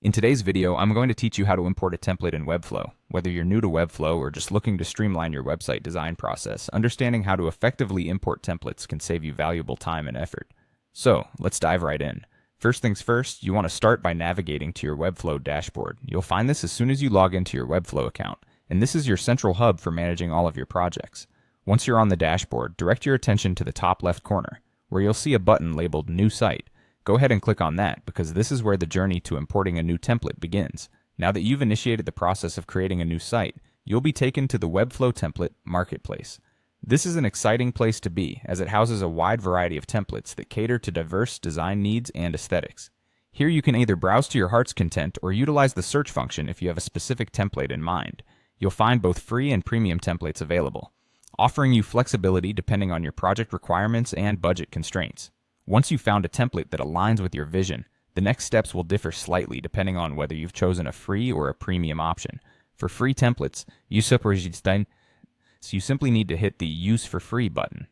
In today's video, I'm going to teach you how to import a template in Webflow. Whether you're new to Webflow or just looking to streamline your website design process, understanding how to effectively import templates can save you valuable time and effort. So, let's dive right in. First things first, you want to start by navigating to your Webflow dashboard. You'll find this as soon as you log into your Webflow account, and this is your central hub for managing all of your projects. Once you're on the dashboard, direct your attention to the top left corner, where you'll see a button labeled New Site. Go ahead and click on that because this is where the journey to importing a new template begins. Now that you've initiated the process of creating a new site, you'll be taken to the Webflow Template Marketplace. This is an exciting place to be as it houses a wide variety of templates that cater to diverse design needs and aesthetics. Here you can either browse to your heart's content or utilize the search function if you have a specific template in mind. You'll find both free and premium templates available, offering you flexibility depending on your project requirements and budget constraints. Once you've found a template that aligns with your vision, the next steps will differ slightly depending on whether you've chosen a free or a premium option. For free templates, you simply need to hit the Use for Free button.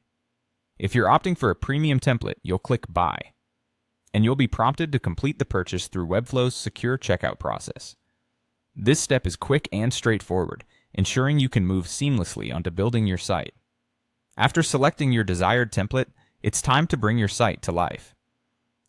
If you're opting for a premium template, you'll click Buy, and you'll be prompted to complete the purchase through Webflow's secure checkout process. This step is quick and straightforward, ensuring you can move seamlessly onto building your site. After selecting your desired template, it's time to bring your site to life.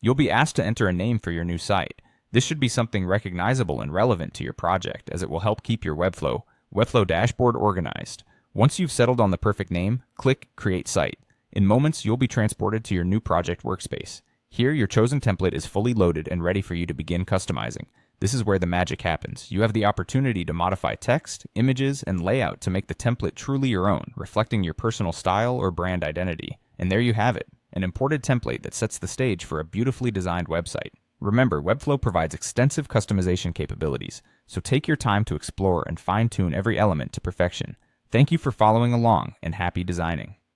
You'll be asked to enter a name for your new site. This should be something recognizable and relevant to your project, as it will help keep your Webflow dashboard organized. Once you've settled on the perfect name, click Create Site. In moments, you'll be transported to your new project workspace. Here, your chosen template is fully loaded and ready for you to begin customizing. This is where the magic happens. You have the opportunity to modify text, images, and layout to make the template truly your own, reflecting your personal style or brand identity. And there you have it, an imported template that sets the stage for a beautifully designed website. Remember, Webflow provides extensive customization capabilities, so take your time to explore and fine-tune every element to perfection. Thank you for following along, and happy designing.